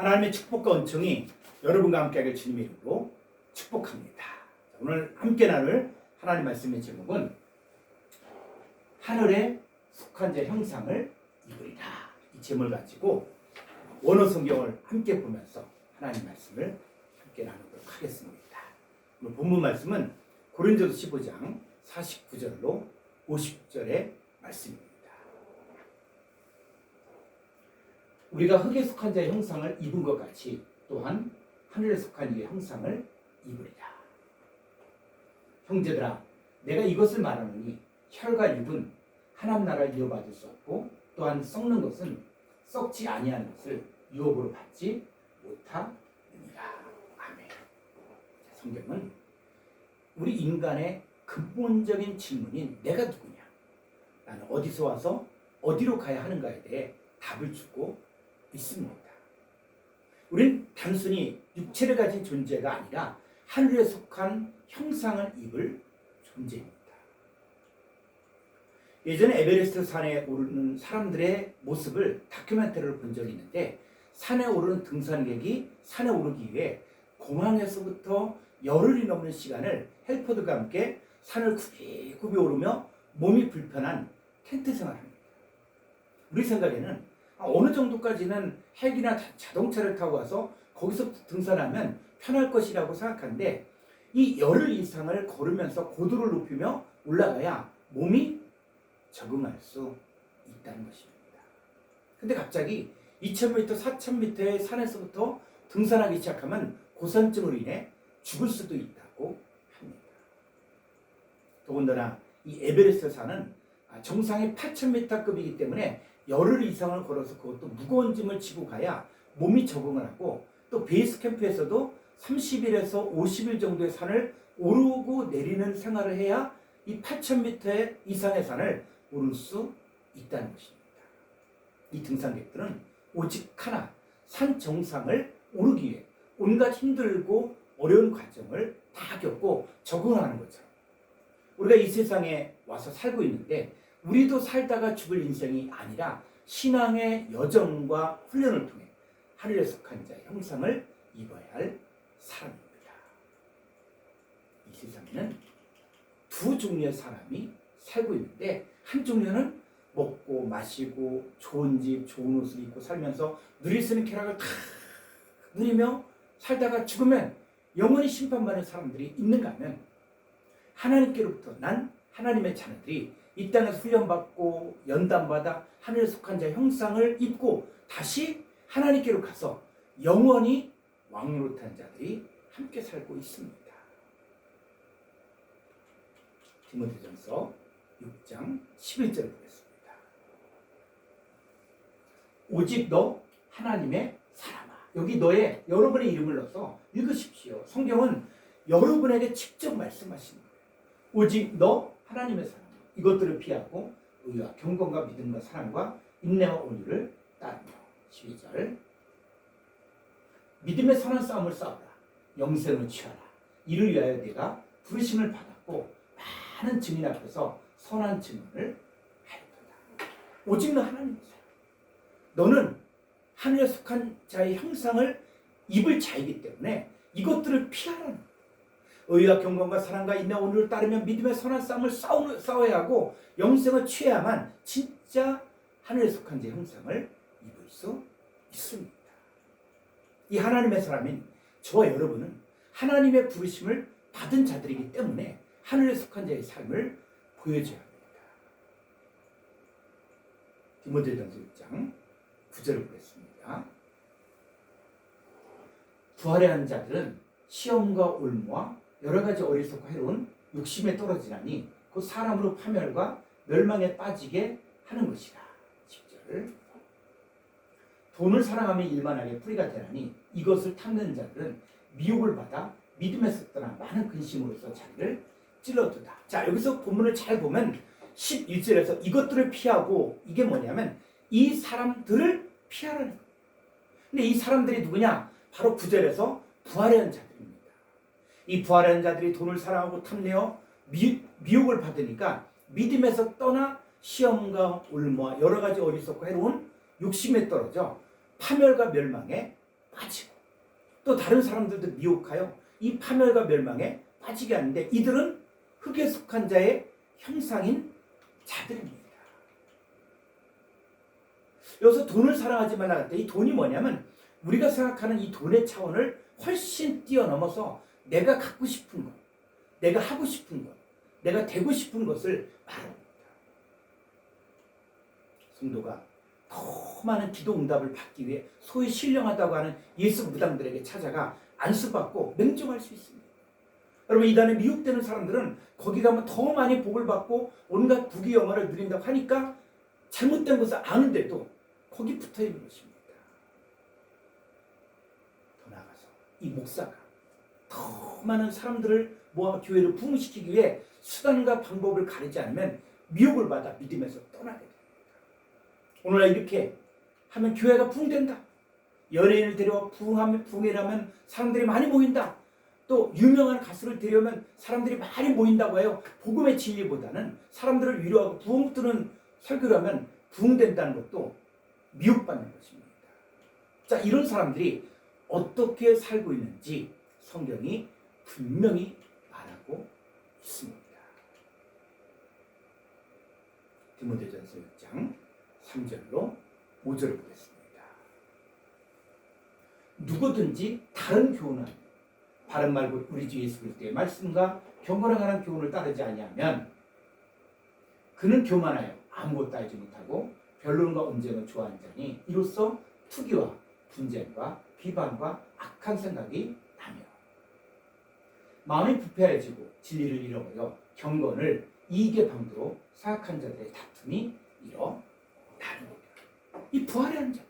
하나님의 축복과 은총이 여러분과 함께하길 주님의 이름으로 축복합니다. 오늘 함께 나눌 하나님 말씀의 제목은 하늘에 속한 자 형상을 입으리라. 이 제목을 가지고 원어 성경을 함께 보면서 하나님 말씀을 함께 나누도록 하겠습니다. 오늘 본문 말씀은 고린도서 15장 49절로 50절의 말씀입니다. 우리가 흙에 속한 자의 형상을 입은 것 같이 또한 하늘에 속한 이의 형상을 입으리라. 형제들아, 내가 이것을 말하노니 혈과 육은 하나님 나라를 이어받을 수 없고 또한 썩는 것은 썩지 아니하는 것을 유업으로 받지 못하느니라. 아멘. 성경은 우리 인간의 근본적인 질문인 내가 누구냐, 나는 어디서 와서 어디로 가야 하는가에 대해 답을 주고 있습니다. 우린 단순히 육체를 가진 존재가 아니라 하늘에 속한 형상을 입을 존재입니다. 예전에 에베레스트 산에 오르는 사람들의 모습을 다큐멘터리를 본 적이 있는데, 산에 오르는 등산객이 산에 오르기 위해 공항에서부터 열흘이 넘는 시간을 헬퍼들과 함께 산을 굽이굽이 오르며 몸이 불편한 텐트 생활합니다. 우리 생각에는 어느 정도까지는 헬기나 자동차를 타고 와서 거기서 등산하면 편할 것이라고 생각하는데, 이 열흘 이상을 걸으면서 고도를 높이며 올라가야 몸이 적응할 수 있다는 것입니다. 근데 갑자기 2000m, 4000m의 산에서부터 등산하기 시작하면 고산증으로 인해 죽을 수도 있다고 합니다. 더군다나 이 에베레스트 산은 정상이 8000m급이기 때문에 열흘 이상을 걸어서 그것도 무거운 짐을 지고 가야 몸이 적응을 하고, 또 베이스 캠프에서도 30일에서 50일 정도의 산을 오르고 내리는 생활을 해야 이 8000m 이상의 산을 오를 수 있다는 것입니다. 이 등산객들은 오직 하나, 산 정상을 오르기 위해 온갖 힘들고 어려운 과정을 다 겪고 적응하는 거죠. 우리가 이 세상에 와서 살고 있는데 우리도 살다가 죽을 인생이 아니라 신앙의 여정과 훈련을 통해 하늘에 속한 자의 형상을 입어야 할 사람입니다. 이 세상에는 두 종류의 사람이 살고 있는데, 한 종류는 먹고 마시고 좋은 집, 좋은 옷을 입고 살면서 누릴 수 있는 쾌락을 다 누리며 살다가 죽으면 영원히 심판받는 사람들이 있는가 하면, 하나님께로부터 난 하나님의 자녀들이 이 땅에서 훈련받고 연단받아 하늘에 속한 자의 형상을 입고 다시 하나님께로 가서 영원히 왕노릇한 자들이 함께 살고 있습니다. 디모데전서 6장 11절을 보겠습니다. 오직 너 하나님의 사람아. 여기 여러분의 이름을 넣어서 읽으십시오. 성경은 여러분에게 직접 말씀하시는 거예요. 오직 너 하나님의 사람아. 이것들을 피하고 의와 경건과 믿음과 사랑과 인내와 온유를 따르며. 12절. 믿음의 선한 싸움을 싸우라. 영생을 취하라. 이를 위하여 네가 부르심을 받았고 많은 증인 앞에서 선한 증언을 하였도다. 오직 너 하나님의 사람. 너는 하늘에 속한 자의 형상을 입을 자이기 때문에 이것들을 피하라는 거예요. 의와 경건과 사랑과 인내와 온유를 따르면 믿음의 선한 싸움을 싸워야 하고 영생을 취해야만 진짜 하늘에 속한 자의 형상을 입을 수 있습니다. 이 하나님의 사람인 저와 여러분은 하나님의 부르심을 받은 자들이기 때문에 하늘에 속한 자의 삶을 보여줘야 합니다. 디모데전서 6장 9절을 보겠습니다. 부활의 한 자들은 시험과 올무와 여러 가지 어리석고 해로운 욕심에 떨어지나니 그 사람으로 파멸과 멸망에 빠지게 하는 것이라. 10절. 돈을 사랑하며 일만하게 뿌리가 되나니 이것을 탐내는 자들은 미혹을 받아 믿음에서 떠나 많은 근심으로써 자기를 찔러두다. 자, 여기서 본문을 잘 보면 11절에서 이것들을 피하고, 이게 뭐냐면 이 사람들을 피하라는 거예요. 근데 이 사람들이 누구냐? 바로 9절에서 부활의 한 자들입니다. 이 부활의 한 자들이 돈을 사랑하고 탐내어 미혹을 받으니까 믿음에서 떠나 시험과 올무와 여러 가지 어리석고 해로운 욕심에 떨어져 파멸과 멸망에 또 다른 사람들도 미혹하여 이 파멸과 멸망에 빠지게 하는데 이들은 흙에 속한 자의 형상인 자들입니다. 여기서 돈을 사랑하지 말라 할 때 이 돈이 뭐냐면 우리가 생각하는 이 돈의 차원을 훨씬 뛰어넘어서 내가 갖고 싶은 것, 내가 하고 싶은 것, 내가 되고 싶은 것을 말합니다. 성도가 더 많은 기도 응답을 받기 위해 소위 신령하다고 하는 예수 무당들에게 찾아가 안수받고 맹종할 수 있습니다. 여러분, 이단에 미혹되는 사람들은 거기 가면 더 많이 복을 받고 온갖 부귀 영화를 누린다고 하니까 잘못된 것을 아는데도 거기 붙어 있는 것입니다. 더 나아가서 이 목사가 더 많은 사람들을 모아 교회를 부흥시키기 위해 수단과 방법을 가리지 않으면 미혹을 받아 믿음에서 떠나게 됩니다. 오늘날 이렇게 하면 교회가 부흥된다. 연예인을 데려와 부흥회라면 사람들이 많이 모인다. 또 유명한 가수를 데려오면 사람들이 많이 모인다고 해요. 복음의 진리보다는 사람들을 위로하고 부흥 뜨는 설교를 하면 부흥된다는 것도 미혹받는 것입니다. 자, 이런 사람들이 어떻게 살고 있는지 성경이 분명히 말하고 있습니다. 디모데전서 6장 3절로 5절을 보겠습니다. 누구든지 다른 교훈은 바른 말고 우리 주 예수 그리스도의 말씀과 경건에 관한 교훈을 따르지 아니하면 그는 교만하여 아무것도 알지 못하고 변론과 언쟁을 좋아하는 자니 이로써 투기와 분쟁과 비방과 악한 생각이 나며 마음이 부패해지고 진리를 잃어버려 경건을 이익의 방도로 사악한 자들의 다툼이 일어나느니라. 이 부활하는 자들,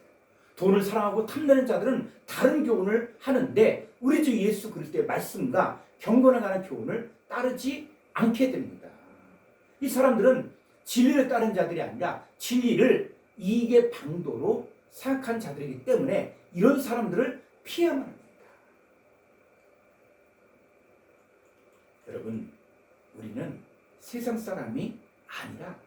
돈을 사랑하고 탐내는 자들은 다른 교훈을 하는데 우리 주 예수 그리스도의 말씀과 경건에 관한 교훈을 따르지 않게 됩니다. 이 사람들은 진리를 따른 자들이 아니라 진리를 이익의 방도로 생각한 자들이기 때문에 이런 사람들을 피해야만 합니다. 여러분, 우리는 세상 사람이 아니라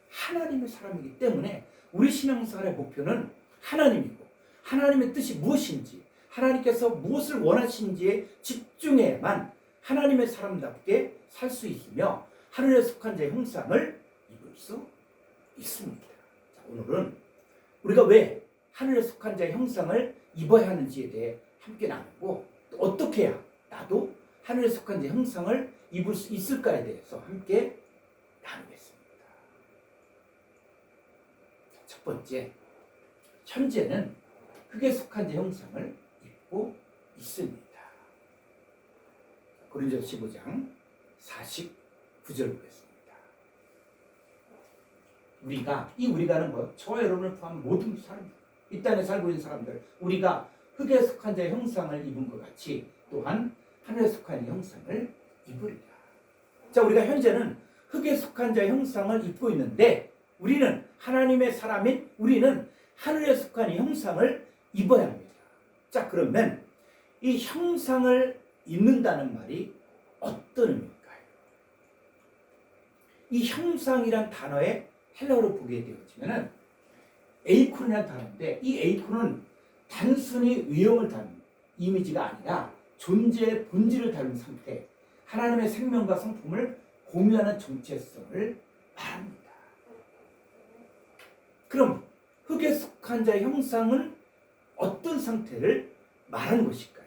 하나님의 사람이기 때문에 우리 신앙생활의 목표는 하나님이고 하나님의 뜻이 무엇인지 하나님께서 무엇을 원하시는지에 집중해야만 하나님의 사람답게 살 수 있으며 하늘에 속한 자의 형상을 입을 수 있습니다. 자, 오늘은 우리가 왜 하늘에 속한 자의 형상을 입어야 하는지에 대해 함께 나누고 또 어떻게 해야 나도 하늘에 속한 자의 형상을 입을 수 있을까에 대해서 함께 나누겠습니다. 첫 번째, 현재는 흙에 속한 자 형상을 입고 있습니다. 고린도서 15장 49절 보겠습니다. 우리가는 뭐 저와 여러분을 포함한 모든 사람들, 이 땅에 살고 있는 사람들, 우리가 흙에 속한 자의 형상을 입은 것 같이 또한 하늘에 속한 형상을 입으리라. 자, 우리가 현재는 흙에 속한 자의 형상을 입고 있는데 우리는 하나님의 사람인 우리는 하늘에 속한 형상을 입어야 합니다. 자, 그러면 이 형상을 입는다는 말이 어떤 의미일까요? 이 형상이란 단어의 헬라어로 보게 되어지면은 에이콘이라는 단어인데 이 에이콘은 단순히 외형을 다루는 이미지가 아니라 존재의 본질을 다루는 상태, 하나님의 생명과 성품을 공유하는 정체성을 말합니다. 그럼 흙에 속한 자의 형상은 어떤 상태를 말하는 것일까요?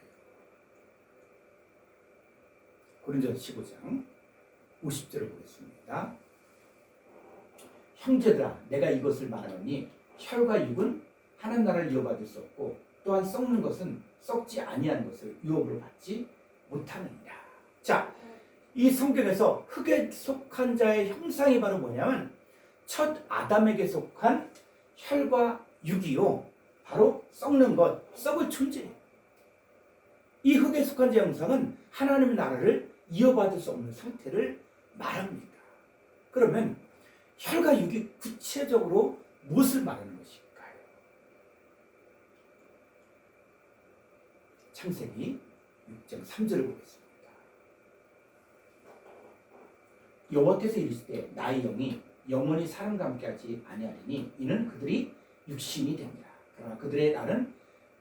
고린도서 15장 50절을 보겠습니다. 형제들아, 내가 이것을 말하노니 혈과 육은 하나님 나라를 이어받을 수 없고 또한 썩는 것은 썩지 아니하는 것을 유업으로 받지 못하느니라. 자, 이 성경에서 흙에 속한 자의 형상이 바로 뭐냐면 첫 아담에게 속한 혈과 육이요, 바로 썩는 것, 썩을 존재. 이 흙에 속한 자의 형상은 하나님의 나라를 이어받을 수 없는 상태를 말합니다. 그러면 혈과 육이 구체적으로 무엇을 말하는 것일까요? 창세기 6장 3절을 보겠습니다. 여호와께서 이르시되 나의 영이 영원히 사람과 함께하지 아니하리니 이는 그들이 육신이 됩니다. 그러나 그들의 날은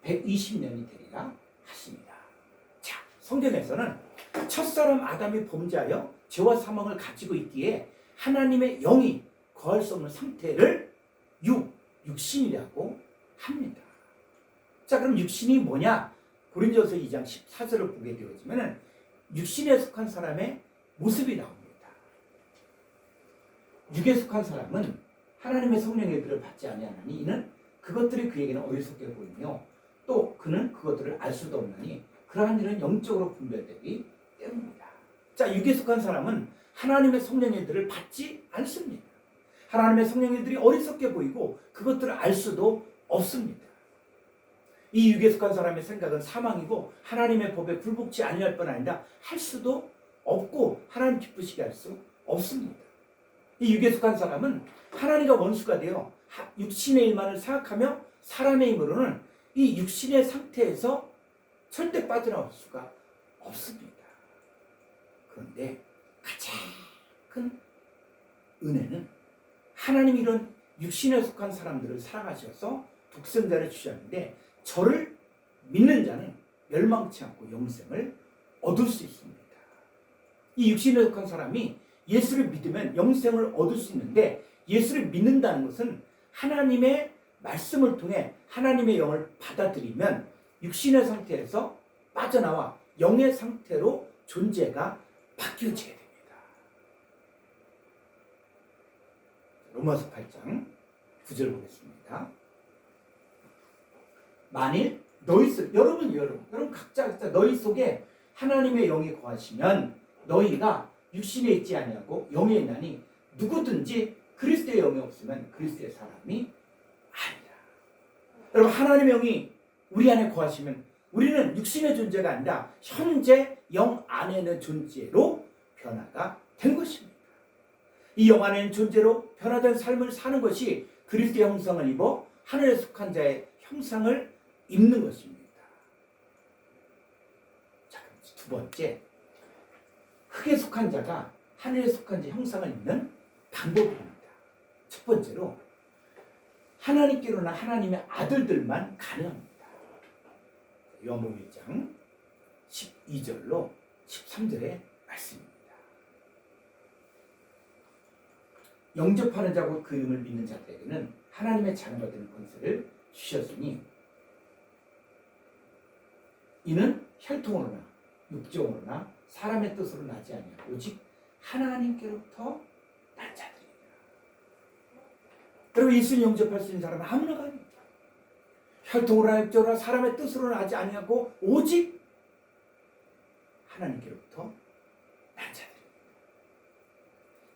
120년이 되리라 하십니다. 성경에서는 첫사람 아담이 범죄하여 죄와 사망을 가지고 있기에 하나님의 영이 거할 수 없는 상태를 육신이라고 합니다. 자, 그럼 육신이 뭐냐? 고린도서 2장 14절을 보게 되어지면 육신에 속한 사람의 모습이 나옵니다. 육에 속한 사람은 하나님의 성령의 일들을 받지 아니하나니 이는 그것들이 그에게는 어리석게 보이며 또 그는 그것들을 알 수도 없나니 그러한 일은 영적으로 분별되기 때문입니다. 자, 육에 속한 사람은 하나님의 성령의 일들을 받지 않습니다. 하나님의 성령의 일들이 어리석게 보이고 그것들을 알 수도 없습니다. 이 육에 속한 사람의 생각은 사망이고 하나님의 법에 굴복치 아니할 뿐 아니라 할 수도 없고 하나님 기쁘시게 할 수 없습니다. 이 육에 속한 사람은 하나님과 원수가 되어 육신의 일만을 생각하며 사람의 힘으로는 이 육신의 상태에서 절대 빠져나올 수가 없습니다. 그런데 가장 큰 은혜는 하나님이 이런 육신에 속한 사람들을 사랑하셔서 독생자를 주셨는데 저를 믿는 자는 멸망치 않고 영생을 얻을 수 있습니다. 이 육신에 속한 사람이 예수를 믿으면 영생을 얻을 수 있는데 예수를 믿는다는 것은 하나님의 말씀을 통해 하나님의 영을 받아들이면 육신의 상태에서 빠져나와 영의 상태로 존재가 바뀌어지게 됩니다. 로마서 8장 9절 보겠습니다. 만일 너희 속 여러분 각자 너희 속에 하나님의 영이 거하시면 너희가 육신에 있지 아니하고 영에 있나니 누구든지 그리스도의 영이 없으면 그리스도의 사람이 아니라. 여러분 하나님의 영이 우리 안에 거하시면 우리는 육신의 존재가 아니라 현재 영 안에 있는 존재로 변화가 된 것입니다. 이 영 안에 있는 존재로 변화된 삶을 사는 것이 그리스도의 형상을 입어 하늘에 속한 자의 형상을 입는 것입니다. 자, 두 번째, 흙에 속한 자가 하늘에 속한 자 형상을 입는 방법입니다. 첫 번째로 하나님께로나 하나님의 아들들만 가능합니다. 요한복음 1장 12절로 13절의 말씀입니다. 영접하는 자고 그 이름을 믿는 자들에게는 하나님의 자녀가 되는 권세를 주셨으니 이는 혈통으로나 육정으로나 사람의 뜻으로 나지 아니하고 오직 하나님께로부터 난 자들이니라. 여러분 예수님 영접할 수 있는 사람은 아무나가 아닙니다. 혈통으로나 육정으로나 사람의 뜻으로 나지 아니하고 오직 하나님께로부터 난 자들입니다.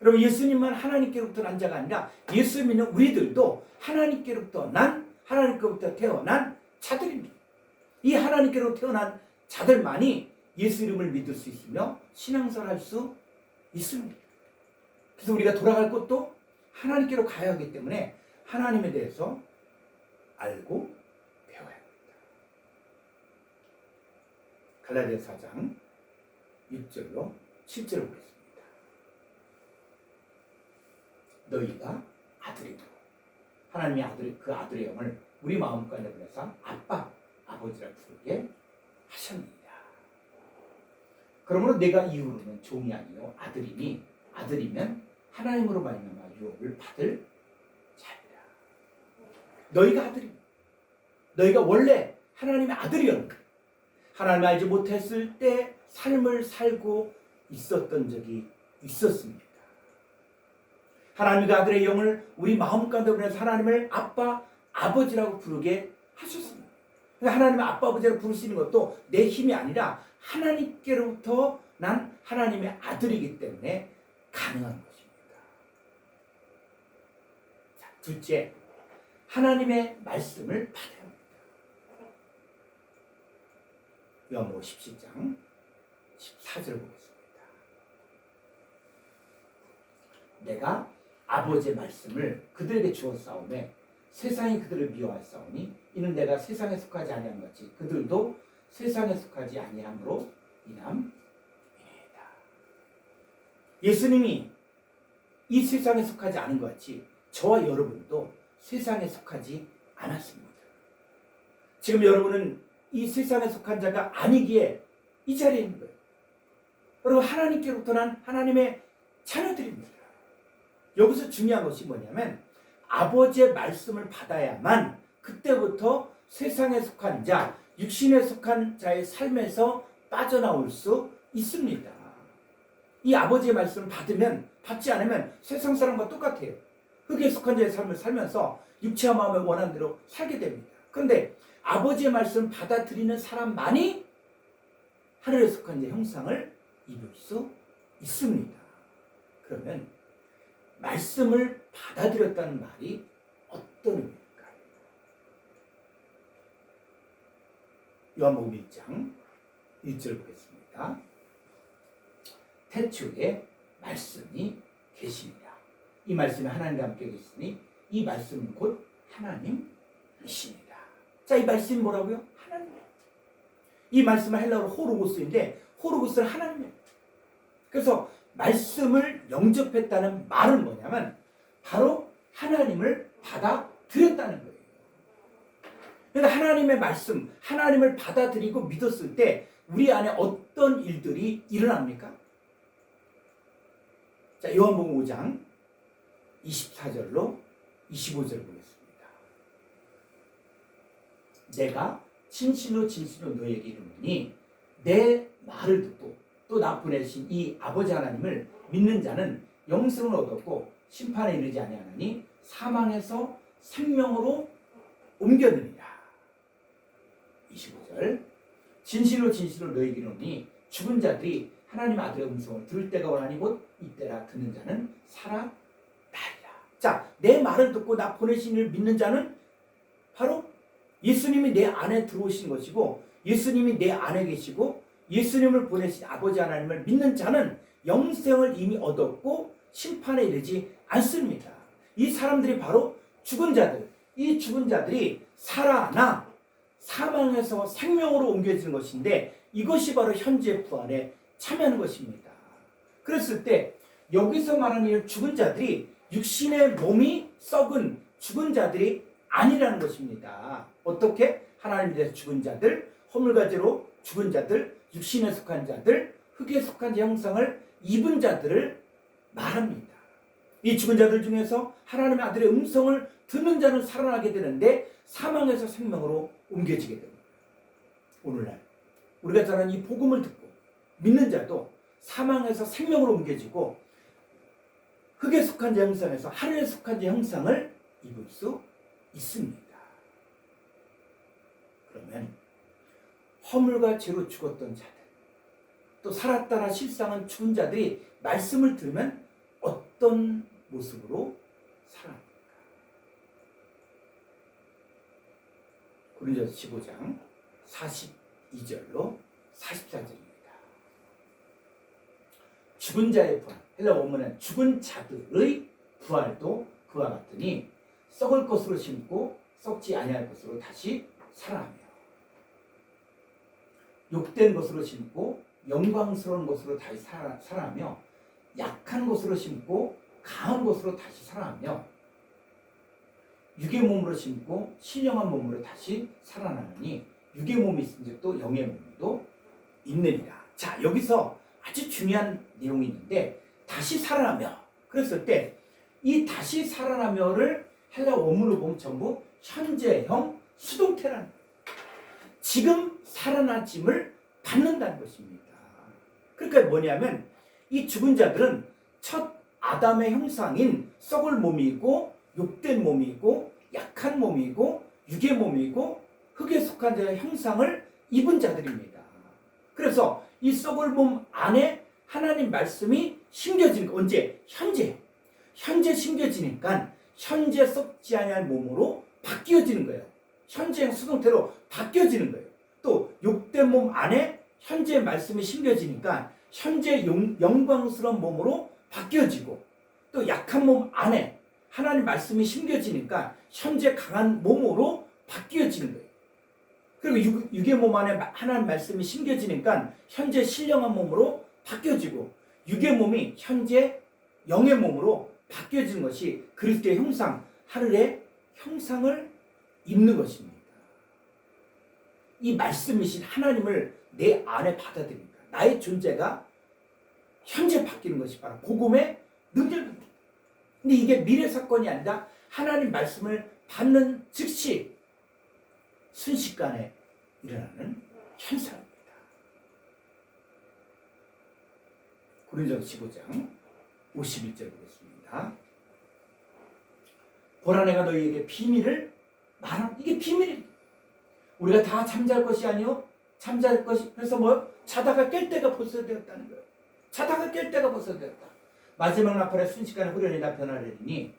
여러분 예수님만 하나님께로부터 난 자가 아니라 예수 믿는 우리들도 하나님께로부터 태어난 자들입니다. 이 하나님께로 태어난 자들만이 예수 이름을 믿을 수 있으며 신앙생활 할 수 있습니다. 그래서 우리가 돌아갈 곳도 하나님께로 가야 하기 때문에 하나님에 대해서 알고 배워야 합니다. 갈라디아서 4장 6절로 7절을 보겠습니다. 너희가 아들이고 하나님의 아들 그 아들의 영을 우리 마음 가운데 보내사 아빠 아버지라 부르게 하셨느니라. 그러므로 내가 이후로는 종이 아니요 아들이니 아들이면 하나님으로 말미암아 유업을 받을 자리라. 너희가 아들입니다. 너희가 원래 하나님의 아들이었는데 하나님을 알지 못했을 때 삶을 살고 있었던 적이 있었습니다. 하나님의 아들의 영을 우리 마음 가운데 보내서 하나님을 아빠 아버지라고 부르게 하셨습니다. 하나님의 아빠 아버지라고 부를 수 있는 것도 내 힘이 아니라 하나님께로부터 난 하나님의 아들이기 때문에 가능한 것입니다. 자, 둘째, 하나님의 말씀을 받아야 합니다. 요한복음 17장 14절을 보겠습니다. 내가 아버지의 말씀을 그들에게 주었사오매 세상이 그들을 미워하사오니 이는 내가 세상에 속하지 아니한 것이 그들도 세상에 속하지 아니함으로 인함이니이다. 예수님이 이 세상에 속하지 않은 것 같이 저와 여러분도 세상에 속하지 않았습니다. 지금 여러분은 이 세상에 속한 자가 아니기에 이 자리에 있는 거예요. 여러분, 하나님께로부터 난 하나님의 자녀들입니다. 여기서 중요한 것이 뭐냐면 아버지의 말씀을 받아야만 그때부터 세상에 속한 자, 육신에 속한 자의 삶에서 빠져나올 수 있습니다. 이 아버지의 말씀을 받지 않으면 세상 사람과 똑같아요. 흙에 속한 자의 삶을 살면서 육체와 마음의 원하는 대로 살게 됩니다. 그런데 아버지의 말씀을 받아들이는 사람만이 하늘에 속한 자의 형상을 입을 수 있습니다. 그러면 말씀을 받아들였다는 말이 어떤 의미일까요? 요한복음 1장 1절 보겠습니다. 태초에 말씀이 계시니라. 이 말씀이 하나님과 함께 계시니 이 말씀은 곧 하나님이시니라. 자, 이 말씀이 뭐라고요? 하나님이에요. 이 말씀은 헬라어로 호로고스인데 호로고스는 하나님이에요. 그래서 말씀을 영접했다는 말은 뭐냐면 바로 하나님을 받아들였다는 거예요. 그러니까 하나님의 말씀, 하나님을 받아들이고 믿었을 때 우리 안에 어떤 일들이 일어납니까? 자, 요한복음 5장 24절로 25절 보겠습니다. 내가 진실로 진실로 너에게 이르노니 내 말을 듣고 또 나 보내신 이 아버지 하나님을 믿는 자는 영생을 얻었고 심판에 이르지 아니하나니 사망에서 생명으로 옮겨느니라. 25절 진실로 진실로 너에게 이르노니 죽은 자들이 하나님 아들의 음성을 들을 때가 오나니 곧 이때라. 듣는 자는 살아나리라. 자, 내 말을 듣고 나 보내신 이를 믿는 자는 바로 예수님이 내 안에 들어오신 것이고 예수님이 내 안에 계시고 예수님을 보내신 아버지 하나님을 믿는 자는 영생을 이미 얻었고 심판에 이르지 않습니다. 이 사람들이 바로 죽은 자들, 이 죽은 자들이 살아나 사망에서 생명으로 옮겨지는 것인데 이것이 바로 현재 부활에 참여하는 것입니다. 그랬을 때 여기서 말하는 이 죽은 자들이 육신의 몸이 썩은 죽은 자들이 아니라는 것입니다. 어떻게? 하나님에 대해서 죽은 자들, 허물가지로 죽은 자들, 육신에 속한 자들, 흙에 속한 자 형상을 입은 자들을 말합니다. 이 죽은 자들 중에서 하나님의 아들의 음성을 듣는 자는 살아나게 되는데 사망에서 생명으로 옮겨지게 됩니다. 오늘날 우리가 전하는 이 복음을 듣고 믿는 자도 사망에서 생명으로 옮겨지고 흙에 속한 자 형상에서 하늘에 속한 자 형상을 입을 수 있습니다. 그러면 허물과 죄로 죽었던 자들, 또 살았다나 실상은 죽은 자들이 말씀을 들으면 어떤 모습으로 살아납니까? 고린도서 15장 42절로 44절입니다. 죽은 자의 부활, 헬라 원문은 죽은 자들의 부활도 그와 같으니 썩을 것으로 심고 썩지 아니할 것으로 다시 살아나며 욕된 것으로 심고 영광스러운 것으로 다시 살아나며 약한 것으로 심고 강한 것으로 다시 살아나며 육의 몸으로 심고 신령한 몸으로 다시 살아나느니 육의 몸이 있은즉 또 영의 몸도 있느니라. 자, 여기서 아주 중요한 내용이 있는데 다시 살아나며 그랬을 때 이 다시 살아나며를 헬라 원문으로 보면 전부 현재형 수동태라는 거예요. 지금 살아나짐을 받는다는 것입니다. 그러니까 뭐냐면 이 죽은 자들은 첫 아담의 형상인 썩을 몸이고 욕된 몸이고 약한 몸이고 육의 몸이고 흙에 속한 자의 형상을 입은 자들입니다. 그래서 이 썩을 몸 안에 하나님 말씀이 심겨지는 거 언제? 현재 심겨지니까 현재 썩지 아니할 몸으로 바뀌어지는 거예요. 현재형 수동태로 바뀌어지는 거예요. 또 욕된 몸 안에 현재 말씀이 심겨지니까 현재 영광스러운 몸으로 바뀌어지고 또 약한 몸 안에 하나님 말씀이 심겨지니까 현재 강한 몸으로 바뀌어지는 거예요. 그리고 육의 몸 안에 하나님 말씀이 심겨지니까 현재 신령한 몸으로 바뀌어지고 육의 몸이 현재 영의 몸으로 바뀌어지는 것이 그리스도의 형상, 하늘의 형상을 입는 것입니다. 이 말씀이신 하나님을 내 안에 받아들입니다. 나의 존재가 현재 바뀌는 것이 바로 복음의 능력입니다. 근데 이게 미래 사건이 아니라 하나님 말씀을 받는 즉시 순식간에 일어나는 현상입니다. 고린도서 15장 51절 보겠습니다. 보라 내가 너희에게 비밀을 말함. 이게 비밀입니다. 우리가 다 잠잘 것이 아니요 잠잘 것이 그래서 뭐요? 자다가 깰 때가 벌써 되었다는 거예요. 자다가 깰 때가 벌써 되었다. 마지막 나팔에 순식간에 후련히 나타나리니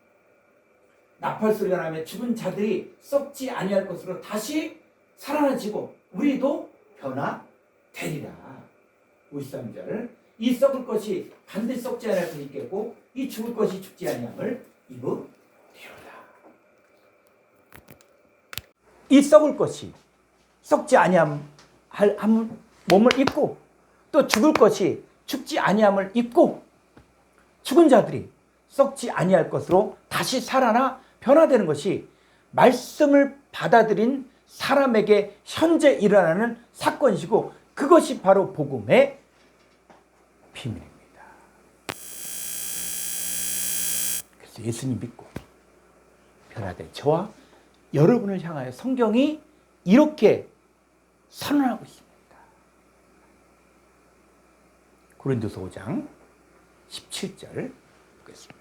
나팔 소리가 나면 죽은 자들이 썩지 아니할 것으로 다시 살아나지고 우리도 변화되리라. 53절 이 썩을 것이 반드시 썩지 아니할 것이 있겠고 이 죽을 것이 죽지 아니함을 입으리로다. 이 썩을 것이 썩지 아니함 몸을 입고 또 죽을 것이 죽지 아니함을 입고 죽은 자들이 썩지 아니할 것으로 다시 살아나 변화되는 것이 말씀을 받아들인 사람에게 현재 일어나는 사건이시고 그것이 바로 복음의 비밀입니다. 그래서 예수님 믿고 변화된 저와 여러분을 향하여 성경이 이렇게 선언하고 있습니다. 고린도서 5장 17절 보겠습니다.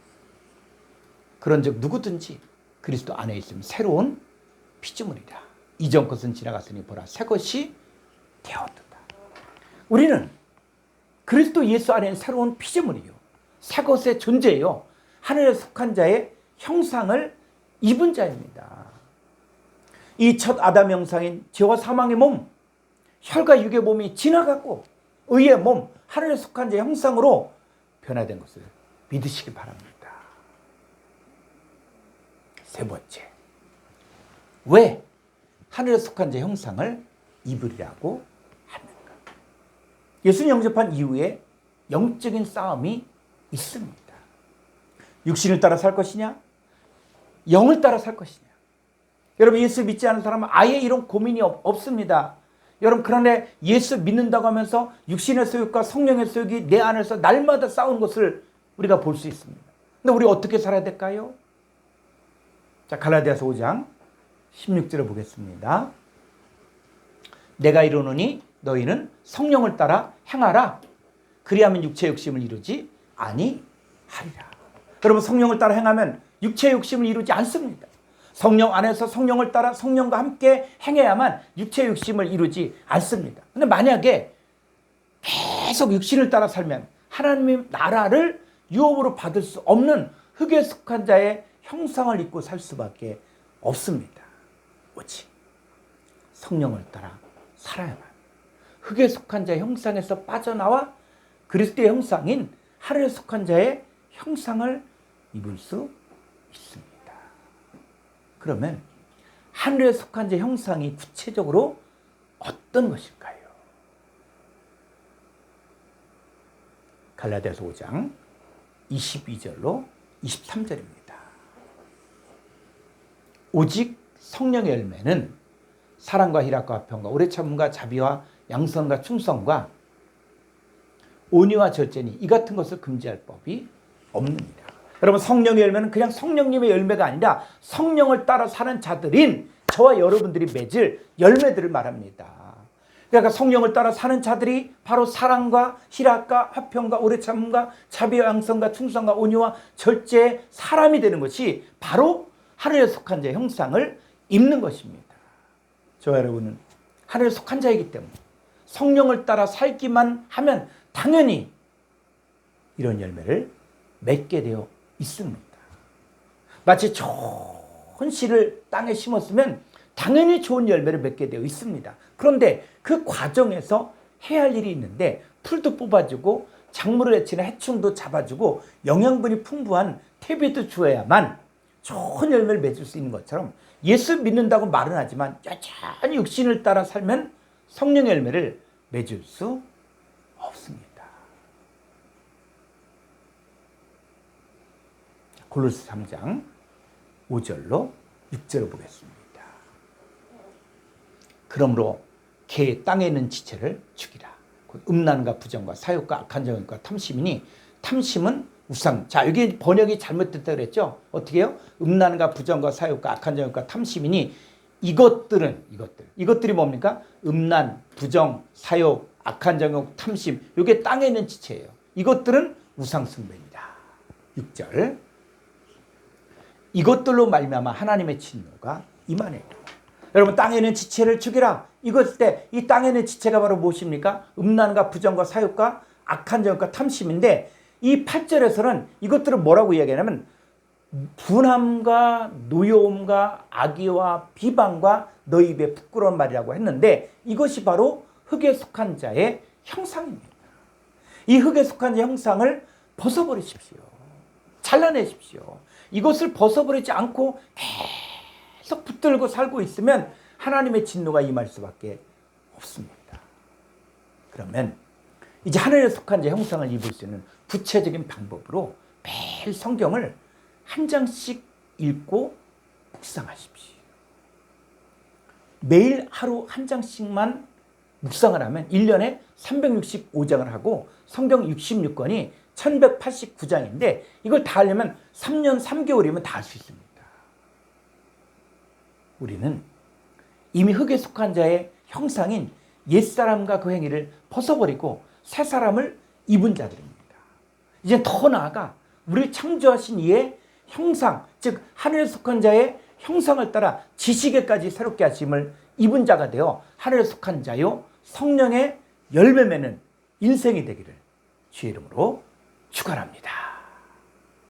그런즉 누구든지 그리스도 안에 있으면 새로운 피조물이라. 이전 것은 지나갔으니 보라 새 것이 되었도다. 우리는 그리스도 예수 안에 새로운 피조물이요 새 것의 존재요 하늘에 속한 자의 형상을 입은 자입니다. 이 첫 아담 형상인 죄와 사망의 몸, 혈과 육의 몸이 지나갔고 의의 몸, 하늘에 속한 자의 형상으로 변화된 것을 믿으시기 바랍니다. 세 번째, 왜 하늘에 속한 자의 형상을 입으리라고 합니까? 예수님 영접한 이후에 영적인 싸움이 있습니다. 육신을 따라 살 것이냐? 영을 따라 살 것이냐? 여러분 예수 믿지 않는 사람은 아예 이런 고민이 없습니다. 여러분 그런데 예수 믿는다고 하면서 육신의 소욕과 성령의 소욕이 내 안에서 날마다 싸우는 것을 우리가 볼 수 있습니다. 근데 우리 어떻게 살아야 될까요? 자, 갈라디아서 5장 16절을 보겠습니다. 내가 이르노니 너희는 성령을 따라 행하라. 그리하면 육체의 욕심을 이루지 아니하리라. 여러분 성령을 따라 행하면 육체의 욕심을 이루지 않습니다. 성령 안에서 성령을 따라 성령과 함께 행해야만 육체의 욕심을 이루지 않습니다. 근데 만약에 계속 육신을 따라 살면 하나님의 나라를 유업으로 받을 수 없는 흙에 속한 자의 형상을 입고 살 수밖에 없습니다. 오직 성령을 따라 살아야만 흙에 속한 자의 형상에서 빠져나와 그리스도의 형상인 하늘에 속한 자의 형상을 입을 수 있습니다. 그러면 하늘에 속한 자의 형상이 구체적으로 어떤 것일까요? 갈라디아서 5장 22절로 23절입니다. 오직 성령의 열매는 사랑과 희락과 화평과 오래 참음과 자비와 양선과 충성과 온유와 절제니 이 같은 것을 금지할 법이 없느니라. 여러분 성령의 열매는 그냥 성령님의 열매가 아니라 성령을 따라 사는 자들인 저와 여러분들이 맺을 열매들을 말합니다. 그러니까 성령을 따라 사는 자들이 바로 사랑과 희락과 화평과 오래 참음과 자비와 양선과 충성과 온유와 절제의 사람이 되는 것이 바로 하늘에 속한 자의 형상을 입는 것입니다. 저와 여러분은 하늘에 속한 자이기 때문에 성령을 따라 살기만 하면 당연히 이런 열매를 맺게 되어 있습니다. 마치 좋은 씨를 땅에 심었으면 당연히 좋은 열매를 맺게 되어 있습니다. 그런데 그 과정에서 해야 할 일이 있는데 풀도 뽑아주고 작물을 해치는 해충도 잡아주고 영양분이 풍부한 퇴비도 주어야만 좋은 열매를 맺을 수 있는 것처럼 예수 믿는다고 말은 하지만 여전히 육신을 따라 살면 성령의 열매를 맺을 수 없습니다. 골로새 3장 5절로 6절을 보겠습니다. 그러므로 개 땅에 있는 지체를 죽이라. 음란과 부정과 사욕과 악한 정욕과 탐심이니 탐심은 우상. 자, 여기 번역이 잘못됐다 그랬죠? 어떻게 해요? 음란과 부정과 사욕과 악한 정욕과 탐심이니 이것들이 뭡니까? 음란, 부정, 사욕, 악한 정욕, 탐심. 이게 땅에 있는 지체예요. 이것들은 우상 숭배입니다. 6절. 이것들로 말미암아 하나님의 진노가 임하네요. 여러분, 땅에 있는 지체를 죽이라. 이것일 때 이 땅에 있는 지체가 바로 무엇입니까? 음란과 부정과 사욕과 악한 정욕과 탐심인데 이 8절에서는 이것들을 뭐라고 이야기하냐면 분함과 노여움과 악의와 비방과 너희 입에 부끄러운 말이라고 했는데 이것이 바로 흙에 속한 자의 형상입니다. 이 흙에 속한 자의 형상을 벗어버리십시오. 잘라내십시오. 이것을 벗어버리지 않고 계속 붙들고 살고 있으면 하나님의 진노가 임할 수밖에 없습니다. 그러면 이제 하늘에 속한 자 형상을 입을 수 있는 구체적인 방법으로 매일 성경을 한 장씩 읽고 묵상하십시오. 매일 하루 한 장씩만 묵상을 하면 1년에 365장을 하고 성경 66권이 1189장인데 이걸 다 하려면 3년 3개월이면 다 할 수 있습니다. 우리는 이미 흙에 속한 자의 형상인 옛사람과 그 행위를 벗어버리고 새 사람을 입은 자들입니다. 이제 더 나아가 우리 창조하신 이의 형상, 즉 하늘에 속한 자의 형상을 따라 지식에까지 새롭게 하심을 입은 자가 되어 하늘에 속한 자요 성령의 열매 맺는 인생이 되기를 주의 이름으로 축원합니다.